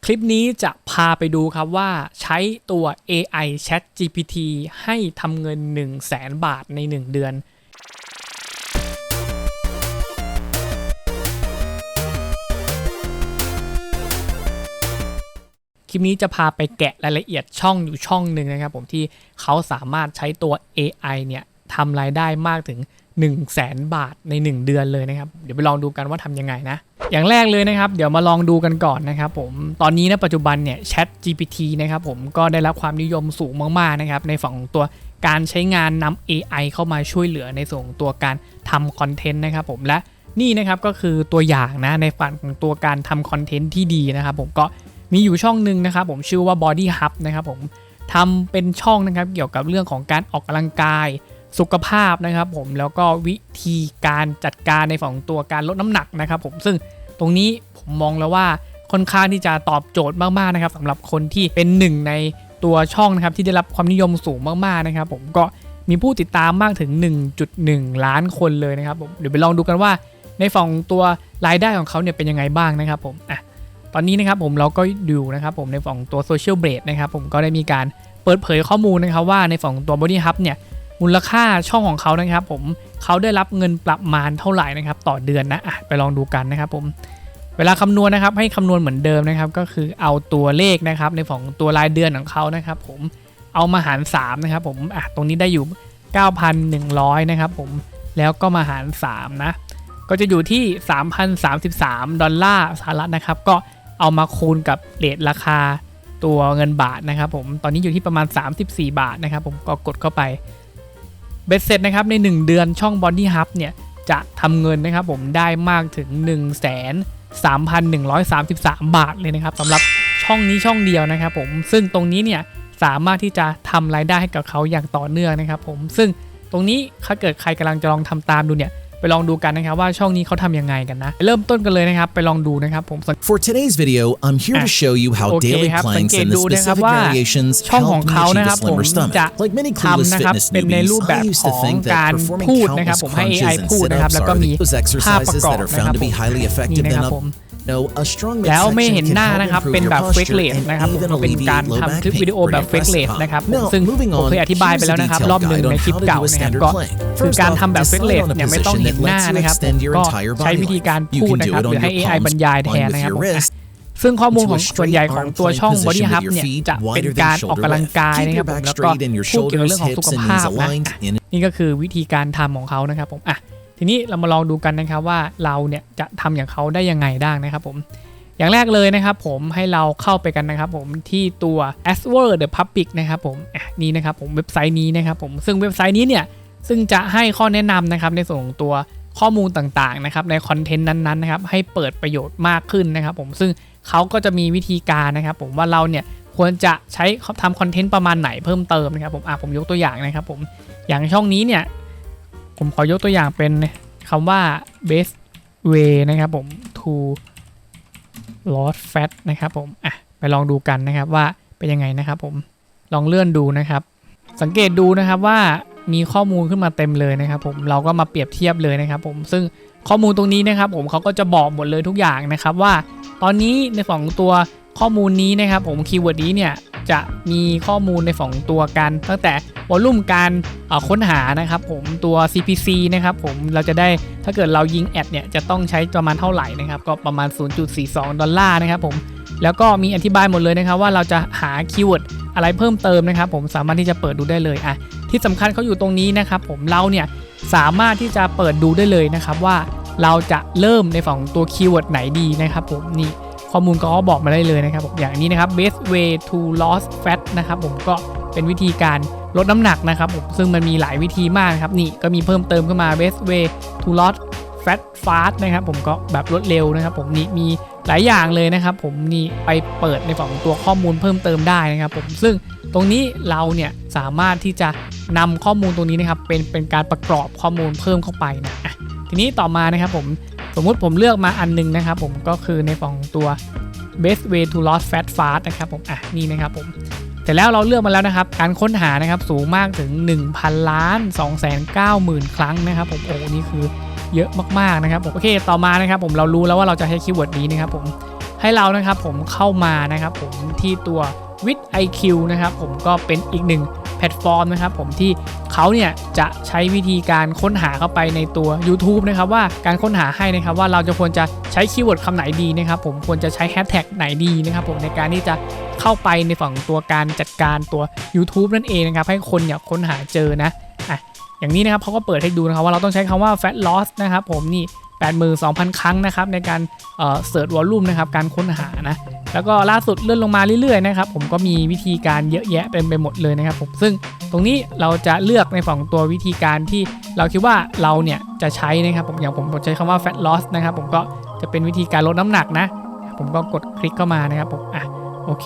คลิปนี้จะพาไปดูครับว่าใช้ตัว AI Chat GPT ให้ทำเงิน 100,000 บาทใน 1 เดือนคลิปนี้จะพาไปแกะรายละเอียดช่องอยู่ช่องหนึ่งนะครับผมที่เขาสามารถใช้ตัว AI เนี่ยทำรายได้มากถึง 100,000 บาทใน 1 เดือนเลยนะครับเดี๋ยวไปลองดูกันว่าทำยังไงนะอย่างแรกเลยนะครับเดี๋ยวมาลองดูกันก่อนนะครับผมตอนนี้ในปัจจุบันเนี่ย Chat GPT นะครับผมก็ได้รับความนิยมสูงมากๆนะครับในฝั่งของตัวการใช้งานนำ AI เข้ามาช่วยเหลือในส่วนของตัวการทำคอนเทนต์นะครับผมและนี่นะครับก็คือตัวอย่างนะในฝั่งของตัวการทำคอนเทนต์ที่ดีนะครับผมก็มีอยู่ช่องหนึ่งนะครับผมชื่อว่า Body Hub นะครับผมทำเป็นช่องนะครับเกี่ยวกับเรื่องของการออกกำลังกายสุขภาพนะครับผมแล้วก็วิธีการจัดการในฝั่งตัวการลดน้ำหนักนะครับผมซึ่งตรงนี้ผมมองแล้วว่าค่อนข้างที่จะตอบโจทย์มากๆนะครับสำหรับคนที่เป็นหนึ่งในตัวช่องนะครับที่ได้รับความนิยมสูงมากๆนะครับผมก็มีผู้ติดตามมากถึง 1.1 ล้านคนเลยนะครับผมเดี๋ยวไปลองดูกันว่าในฝั่งตัวรายได้ของเขาเนี่ยเป็นยังไงบ้างนะครับผมตอนนี้นะครับผมเราก็ดูนะครับผมในฝั่งตัว Social Blade นะครับผมก็ได้มีการเปิดเผยข้อมูลนะครับว่าในฝั่งตัว Body Hub เนี่ยมูลค่าช่องของเขานะครับผมเขาได้รับเงินประมาณเท่าไหร่นะครับต่อเดือนนะไปลองดูกันนะครับผมเวลาคำนวณนะครับให้คำนวณเหมือนเดิมนะครับก็คือเอาตัวเลขนะครับในฝั่งตัวรายเดือนของเขานะครับผมเอามาหาร3นะครับผมตรงนี้ได้อยู่ 9,100 นะครับผมแล้วก็มาหาร3นะก็จะอยู่ที่ 3,033 ดอลลาร์สหรัฐนะครับก็เอามาคูณกับเรทราคาตัวเงินบาทนะครับผมตอนนี้อยู่ที่ประมาณ34 บาทนะครับผมก็กดเข้าไปเบ็ดเสร็จนะครับใน1เดือนช่อง Body Hub เนี่ยจะทำเงินนะครับผมได้มากถึง 1,3,133 บาทเลยนะครับสำหรับช่องนี้ช่องเดียวนะครับผมซึ่งตรงนี้เนี่ยสามารถที่จะทำรายได้ให้กับเขาอย่างต่อเนื่องนะครับผมซึ่งตรงนี้ถ้าเกิดใครกำลังจะลองทำตามดูเนี่ยไปลองดูกันนะครับว่าช่องนี้เขาทำยังไงกันนะเริ่มต้นกันเลยนะครับไปลองดูนะครับผม For today's video, I'm here to show you how daily planks and the specific variations help me achieve a slimmer stomach. Like many clueless fitness newbies, I used to think that performing countless crunches and sit-ups are those exercises that are found to be highly effective and No, a strong แล้วไม่ midsection เห็น can หน้า help นะครับ improve เป็น your แบบ fake posture rate นะครับ and ผม even เป็นการ alleviate low ทำ back คลิป pain. วิดีโอแบบ Pretty fake rate impressive, นะครับ huh? ซึ่ง Now, moving ผม on, เคยอธิบายไป here's แล้ว a นะครับ detailed รอบหนึ่ง guide ใน on คลิป how to เก่า do a นะครับ standard ก็ plank. คือ First การ off, ทำแบบ fake decide rate on a เนี่ยไม่ต้อง position เห็น that หน้า lets you นะครับ extend your ก็ entire ใช้ body วิธีการ length. You พูด can นะ do ครับ it ห on รือให้ your AI palms, บรรยายแทน one นะ with ครับ your ผม wrist. ซึ่งข้อมูลของ Into a ส่วนใหญ่ straight ของ arm ตัว plank ช่อง position Body with Hub your เนี่ย feet จะเป็น wider กา than รออก shoulder กำลัง width. กาย Keep นะครั your บผม back แล้วก็ straight and your พูดเกี่ยวกับ shoulders, เรื่องของสุ hips, ข and ภา knees พนะ aligned in นี่ก็คือวิธีการทำของเขานะครับผมทีนี้เรามาลองดูกันนะครับว่าเราเนี่ยจะทำอย่างเขาได้ยังไงได้นะครับผมอย่างแรกเลยนะครับผมให้เราเข้าไปกันนะครับผมที่ตัว Aswer The Public นะครับผมนี่นะครับผมเว็บไซต์นี้นะครับผมซึ่งเว็บไซต์นี้เนี่ยซึ่งจะให้ข้อแนะนำนะครับในส่วนของตัวข้อมูลต่างๆนะครับในคอนเทนต์นั้นๆนะครับให้เปิดประโยชน์มากขึ้นนะครับผมซึ่งเขาก็จะมีวิธีการนะครับผมว่าเราเนี่ยควรจะใช้ทำคอนเทนต์ประมาณไหนเพิ่มเติมนะครับผมยกตัวอย่างนะครับผมอย่างช่องนี้เนี่ยผมขอยกตัวอย่างเป็นคำว่า best way นะครับผม to lost fat นะครับผมไปลองดูกันนะครับว่าเป็นยังไงนะครับผมลองเลื่อนดูนะครับสังเกตดูนะครับว่ามีข้อมูลขึ้นมาเต็มเลยนะครับผมเราก็มาเปรียบเทียบเลยนะครับผมซึ่งข้อมูลตรงนี้นะครับผมเขาก็จะบอกหมดเลยทุกอย่างนะครับว่าตอนนี้ในฝั่งตัวข้อมูลนี้นะครับผมคีย์เวิร์ดนี้เนี่ยจะมีข้อมูลในฝั่งตัวการตั้งแต่วอลลุ่มการค้นหานะครับผมตัว CPC นะครับผมเราจะได้ถ้าเกิดเรายิงแอดเนี่ยจะต้องใช้ประมาณเท่าไหร่นะครับก็ประมาณ 0.42 ดอลลาร์นะครับผมแล้วก็มีอธิบายหมดเลยนะครับว่าเราจะหาคีย์เวิร์ดอะไรเพิ่มเติมนะครับผมสามารถที่จะเปิดดูได้เลยที่สำคัญเขาอยู่ตรงนี้นะครับผมเราเนี่ยสามารถที่จะเปิดดูได้เลยนะครับว่าเราจะเริ่มในฝั่งตัวคีย์เวิร์ดไหนดีนะครับผมนี่ข้อมูลก็บอกมาได้เลยนะครับผมอย่างนี้นะครับ best way to lose fat นะครับผมก็เป็นวิธีการลดน้ำหนักนะครับผมซึ่งมันมีหลายวิธีมากครับนี่ก็มีเพิ่มเติมขึ้นมา best way to lose fat fast นะครับผมก็แบบรวดเร็วนะครับผมนี่มีหลายอย่างเลยนะครับผมนี่ไปเปิดในฝั่งตัวข้อมูลเพิ่มเติมได้นะครับผมซึ่งตรงนี้เราเนี่ยสามารถที่จะนำข้อมูลตรงนี้นะครับเป็นการประกอบข้อมูลเพิ่มเข้าไปนะทีนี้ต่อมานะครับผมสมมุติผมเลือกมาอันนึงนะครับผมก็คือในฝั่งตัว best way to lose fat fast นะครับผมนี่นะครับผมแต่แล้วเราเลือกมาแล้วนะครับการค้นหานะครับสูงมากถึง 1,290,000 ครั้งนะครับผมนี่คือเยอะมากๆนะครับผมโอเคต่อมานะครับผมเรารู้แล้วว่าเราจะใช้คีย์เวิร์ดนี้นะครับผมใ ให้เรานะครับผมเข้ามานะครับผมที่ตัว vidIQ นะครับผมก็เป็นอีกหนึ่งแพลตฟอร์มนะครับผมที่เขาเนี่ยจะใช้วิธีการค้นหาเข้าไปในตัว YouTube นะครับว่าการค้นหาให้นะครับว่าเราจะควรจะใช้คีย์เวิร์ดคำไหนดีนะครับผมควรจะใช้แฮชแท็กไหนดีนะครับผมในการที่จะเข้าไปในฝั่งตัวการจัดการตัว YouTube นั่นเองนะครับให้คนเนี่ยค้นหาเจอนะอย่างนี้นะครับเขาก็เปิดให้ดูนะครับว่าเราต้องใช้คำว่า fat loss นะครับผมนี่ 82,000 ครั้งนะครับในการsearch volume นะครับการค้นหานะแล้วก็ล่าสุดเลื่อนลงมาเรื่อยๆนะครับผมก็มีวิธีการเยอะแยะเป็นไปหมดเลยนะครับผมซึ่งตรงนี้เราจะเลือกในฝั่งตัววิธีการที่เราคิดว่าเราเนี่ยจะใช้นะครับผมอย่างผมใช้คำว่า fat loss นะครับผมก็จะเป็นวิธีการลดน้ำหนักนะผมก็กดคลิกเข้ามานะครับผมโอเค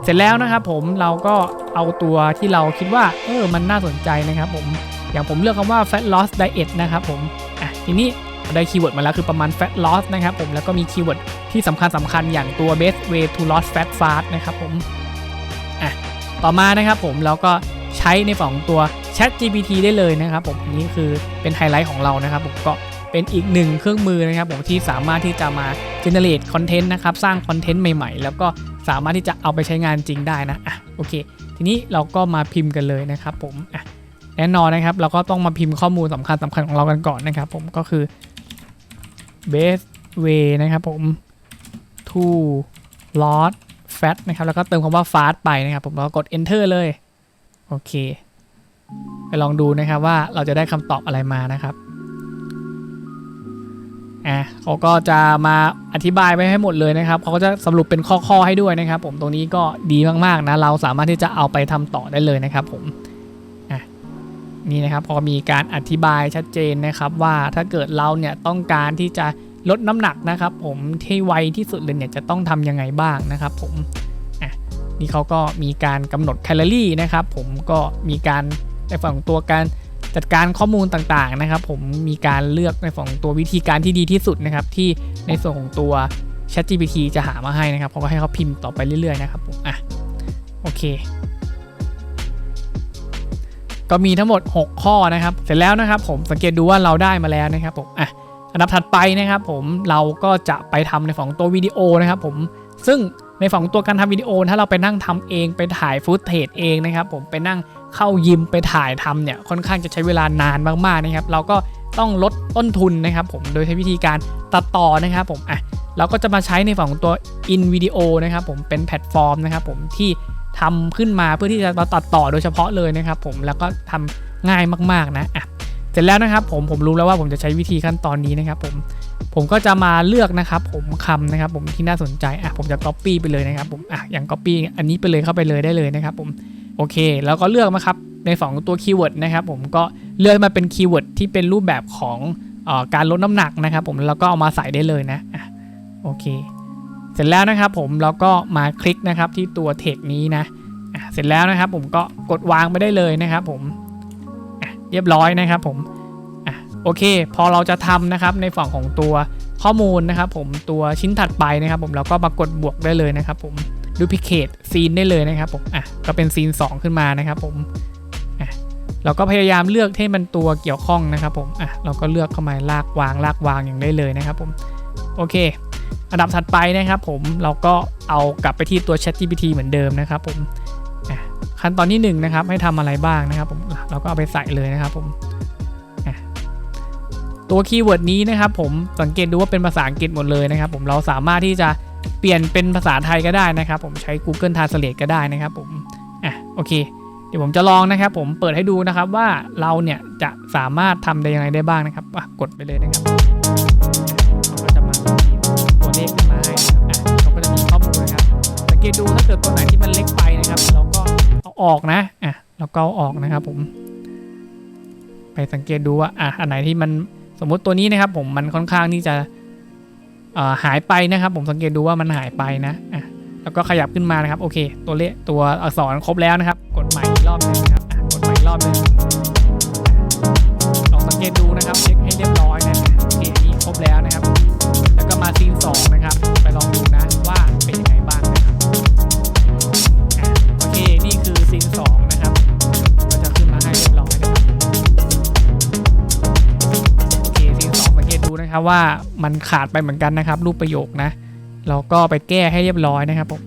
เสร็จแล้วนะครับผมเราก็เอาตัวที่เราคิดว่ามันน่าสนใจนะครับผมอย่างผมเลือกคำว่า fat loss diet นะครับผมทีนี้ได้คีย์เวิร์ดมาแล้วคือประมาณ fat loss นะครับผมแล้วก็มีคีย์เวิร์ดที่สำคัญอย่างตัว best way to lose fat fast นะครับผมต่อมานะครับผมเราก็ใช้ในฝั่งตัว Chat GPT ได้เลยนะครับผมนี่คือเป็นไฮไลท์ของเรานะครับผมก็เป็นอีกหนึ่งเครื่องมือนะครับผมที่สามารถที่จะมา generate content นะครับสร้างคอนเทนต์ใหม่ๆแล้วก็สามารถที่จะเอาไปใช้งานจริงได้นะโอเคทีนี้เราก็มาพิมพ์กันเลยนะครับผมแน่นอนนะครับเราก็ต้องมาพิมพ์ข้อมูลสำคัญของเรากันก่อนนะครับผมก็คือ best way นะครับผม to lose fat นะครับแล้วก็เติมคำว่า fast ไปนะครับผมแล้วก็กด enter เลยโอเคไปลองดูนะครับว่าเราจะได้คำตอบอะไรมานะครับเขาก็จะมาอธิบายไว้ให้หมดเลยนะครับเขาก็จะสรุปเป็นข้อให้ด้วยนะครับผมตรงนี้ก็ดีมากๆนะเราสามารถที่จะเอาไปทำต่อได้เลยนะครับผมนี่นะครับพอมีการอธิบายชัดเจนนะครับว่าถ้าเกิดเราเนี่ยต้องการที่จะลดน้ำหนักนะครับผมที่ไวที่สุดเลยเนี่ยจะต้องทำยังไงบ้างนะครับผมนี่เขาก็มีการกำหนดแคลอรี่นะครับผมก็มีการในฝั่งตัวการจัดการข้อมูลต่างๆนะครับผมมีการเลือกในฝั่งตัววิธีการที่ดีที่สุดนะครับที่ในส่วนของตัว ChatGPT จะหามาให้นะครับเขาก็ให้เขาพิมพ์ต่อไปเรื่อยๆนะครับผมโอเคก็มีทั้งหมด6ข้อนะครับเสร็จแล้วนะครับผมสังเกตดูว่าเราได้มาแล้วนะครับผมอันดับถัดไปนะครับผมเราก็จะไปทำในฝั่งตัววิดีโอนะครับผมซึ่งในฝั่งตัวการทำวิดีโอถ้าเราไปนั่งทำเองไปถ่ายฟุตเทจเองนะครับผมไปนั่งเข้ายิมไปถ่ายทำเนี่ยค่อนข้างจะใช้เวลานานมากๆนะครับเราก็ต้องลดต้นทุนนะครับผมโดยใช้วิธีการตัดต่อนะครับผมเราก็จะมาใช้ในฝั่งของตัว InVideo นะครับผมเป็นแพลตฟอร์มนะครับผมที่ทำขึ้นมาเพื่อที่จะมาตัดต่อโดยเฉพาะเลยนะครับผมแล้วก็ทำง่ายมากๆนะเสร็จแล้วนะครับผมรู้แล้วว่าผมจะใช้วิธีขั้นตอนนี้นะครับผมก็จะมาเลือกนะครับผมคำนะครับผมที่น่าสนใจผมจะ copy ไปเลยนะครับผมอย่าง copy อันนี้ไปเลยเข้าไปเลยได้เลยนะครับผมโอเคแล้วก็เลือกมาครับในฝั่งตัวคีย์เวิร์ดนะครับผมก็เลือกมาเป็นคีย์เวิร์ดที่เป็นรูปแบบของการลดน้ำหนักนะครับผมแล้วก็เอามาใส่ได้เลยนะโอเคเสร็จแล้วนะครับผมเราก็มาคลิกนะครับที่ตัว text นี้นะเสร็จแล้วนะครับผมก็กดวางไปได้เลยนะครับผมเรียบร้อยนะครับผมโอเคพอเราจะทำนะครับในฝั่งของตัวข้อมูลนะครับผมตัวชิ้นถัดไปนะครับผมเราก็มากดบวกได้เลยนะครับผม duplicate scene ได้เลยนะครับผมก็เป็นซีน2ขึ้นมานะครับผมเราก็พยายามเลือกให้มันตัวเกี่ยวข้องนะครับผมเราก็เลือกเข้ามาลากวางอย่างได้เลยนะครับผมโอเคอันดับถัดไปนะครับผมเราก็เอากลับไปที่ตัว ChatGPT เหมือนเดิมนะครับผมขั้นตอนที่1นะครับให้ทำอะไรบ้างนะครับผมเราก็เอาไปใส่เลยนะครับผมตัวคีย์เวิร์ดนี้นะครับผมสังเกตดูว่าเป็นภาษาอังกฤษหมดเลยนะครับผมเราสามารถที่จะเปลี่ยนเป็นภาษาไทยก็ได้นะครับผมใช้ Google Translate ก็ได้นะครับผมโอเคเดี๋ยวผมจะลองนะครับผมเปิดให้ดูนะครับว่าเราเนี่ยจะสามารถทำได้ยังไงได้บ้างนะครับกดไปเลยนะครับเราก็จะมาตัวเลขขึ้นมาให้เราก็จะมีข้อมูลนะครับสังเกตดูถ้าเกิดตัวไหนที่มันเล็กไปนะครับเราก็เอาออกนะเราก็เอาออกนะครับผมไปสังเกตดูว่าอันไหนที่มันสมมติตัวนี้นะครับผมมันค่อนข้างที่จะหายไปนะครับผมสังเกตดูว่ามันหายไปนะแล้วก็ขยับขึ้นมานะครับโอเคตัวเลขตัวอักษรครบแล้วนะครับกดใหม่อีกรอบนึงนะครับกดใหม่อีกรอบนึงลองสังเกตดูนะครับเช็คให้เรียบร้อยนะโอเคนี่ครบแล้วนะครับแล้วก็มาซีน2นะครับไปลองดูนะว่าเป็นยังไงบ้างนะครับโอเคนี่คือซีน2นะครับก็จะขึ้นมาให้เรียบร้อยนะครับโอเคซีน2สังเกตดูนะครับว่ามันขาดไปเหมือนกันนะครับรูปประโยคนะ เราก็ไปแก้ให้เรียบร้อยนะครับผม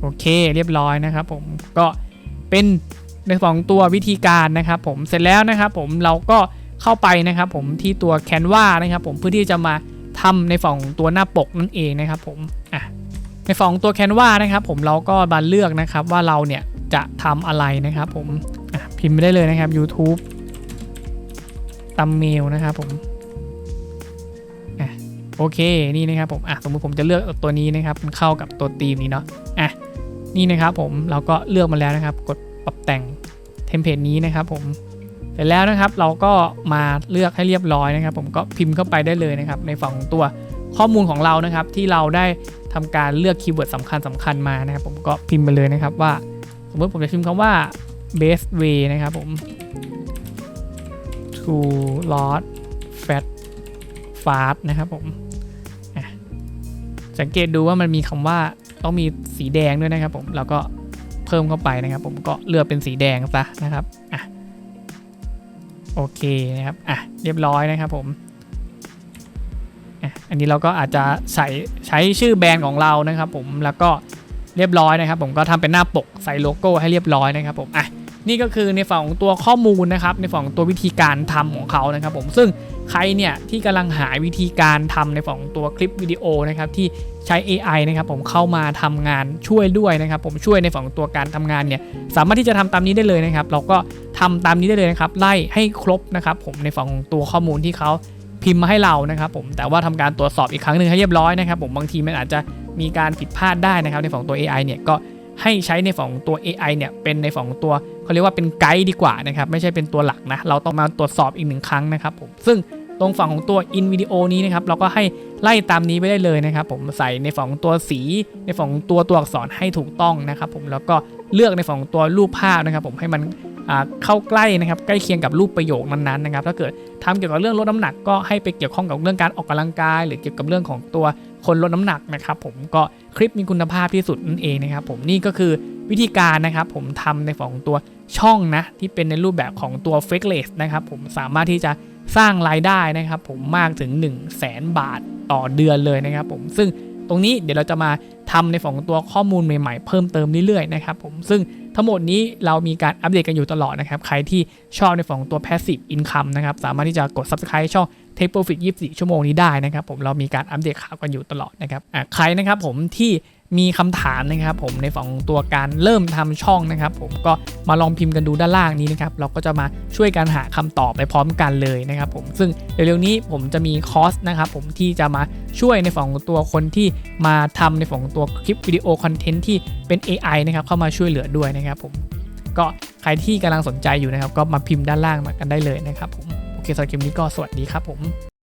โอเคเรียบร้อยนะครับผมก็เป็นในของตัววิธีการนะครับผมเสร็จแล้วนะครับผมเราก็เข้าไปนะครับผมที่ตัว Canva นะครับผมเพื่อที่จะมาทำในฝั่งตัวหน้าปกนั่นเองนะครับผมในฝั่งตัว Canva นะครับผมเราก็มาเลือกนะครับว่าเราเนี่ยจะทำอะไรนะครับผมพิมพ์ไปได้เลยนะครับ YouTube ตัมเมลนะครับผมโอเคนี่นะครับผมสมมุติผมจะเลือกตัวนี้นะครับมันเข้ากับตัวธีมนี้เนาะนี่นะครับผมเราก็เลือกมาแล้วนะครับกดปรับแต่งเทมเพลตนี้นะครับผมเสร็จแล้วนะครับเราก็มาเลือกให้เรียบร้อยนะครับผมก็พิมพ์เข้าไปได้เลยนะครับในฝั่งของตัวข้อมูลของเรานะครับที่เราได้ทำการเลือกคีย์เวิร์ดสำคัญมานะครับผมก็พิมพ์ไปเลยนะครับว่าสมมติผมจะพิมพ์คำว่า best way นะครับผม to lose fat fast นะครับผมสังเกตดูว่ามันมีคำว่าต้องมีสีแดงด้วยนะครับผมแล้วก็เพิ่มเข้าไปนะครับผมก็เลือกเป็นสีแดงซะนะครับโอเคนะครับเรียบร้อยนะครับผมอันนี้เราก็อาจจะใช้ชื่อแบรนด์ของเรานะครับผมแล้วก็เรียบร้อยนะครับผมก็ทำเป็นหน้าปกใส่โลโก้ให้เรียบร้อยนะครับผมนี่ก็คือในฝั่งของตัวข้อมูลนะครับในฝั่งของตัววิธีการทำของเขานะครับผมซึ่งใครเนี่ยที่กำลังหาวิธีการทำในฝั่งของตัวคลิปวิดีโอนะครับที่ใช้ AI นะครับผมเข้ามาทำงานช่วยด้วยนะครับผมช่วยในฝั่งของตัวการทำงานเนี่ยสามารถที่จะทำตามนี้ได้เลยนะครับเราก็ทำตามนี้ได้เลยนะครับไล่ให้ครบนะครับผมในฝั่งของตัวข้อมูลที่เขาพิมพ์มาให้เรานะครับผมแต่ว่าทำการตรวจสอบอีกครั้งหนึ่งให้เรียบร้อยนะครับผมบางทีมันอาจจะมีการผิดพลาดได้นะครับในฝั่งตัว AI เนี่ยก็ให้ใช้ในฝั่งตัว AI เนี่ยเป็นในฝั่งตัวเขาเรียกว่าเป็นไกด์ดีกว่านะครับไม่ใช่เป็นตัวหลักนะเราต้องมาตรวจสอบอีก1ครั้งนะครับผมซึ่งตรงฝั่งของตัว in video นี้นะครับเราก็ให้ไล่ตามนี้ไปได้เลยนะครับผมใส่ในฝั่งตัวสีในฝั่งตัวอักษรให้ถูกต้องนะครับผมแล้วก็เลือกในฝั่งตัวรูปภาพนะครับผมให้มันเข้าใกล้นะครับใกล้เคียงกับรูปประโยคนั้นๆนะครับถ้าเกิดทำเกี่ยวกับเรื่องลดน้ำหนักก็ให้ไปเกี่ยวข้องกับเรื่องการออกกำลังกายหรือเกี่ยวกับเรื่องของตัวคนลดน้ำหนักนะครับผมก็คลิปมีคุณภาพที่สุดนั่นเองนะครับผมนี่ก็คือวิธีการนะครับผมทำในฝั่งของตัวช่องนะที่เป็นในรูปแบบของตัว Fakeless นะครับผมสามารถที่จะสร้างรายได้นะครับผมมากถึง 100,000 บาทต่อเดือนเลยนะครับผมซึ่งตรงนี้เดี๋ยวเราจะมาทำในฝั่งของตัวข้อมูลใหม่ๆเพิ่มเติมเรื่อยๆนะครับผมซึ่งทั้งหมดนี้เรามีการอัปเดตกันอยู่ตลอดนะครับใครที่ชอบในฝั่งของตัว Passive Income นะครับสามารถที่จะกด Subscribe ช่อง Take Profit 24 ชั่วโมงนี้ได้นะครับผมเรามีการอัปเดตข่าวกันอยู่ตลอดนะครับใครนะครับผมที่มีคำถามนะครับผมในฝั่งตัวการเริ่มทำช่องนะครับผมก็มาลองพิมพ์กันดูด้านล่างนี้นะครับเราก็จะมาช่วยกันหาคำตอบไปพร้อมกันเลยนะครับผมซึ่งเร็วๆนี้ผมจะมีคอร์สนะครับผมที่จะมาช่วยในฝั่งตัวคนที่มาทำในฝั่งตัวคลิปวิดีโอคอนเทนต์ที่เป็น AI นะครับเข้ามาช่วยเหลือด้วยนะครับผมก็ใครที่กำลังสนใจอยู่นะครับก็มาพิมพ์ด้านล่างมากันได้เลยนะครับผมโอเคสำหรับคลิปนี้ก็สวัสดีครับผม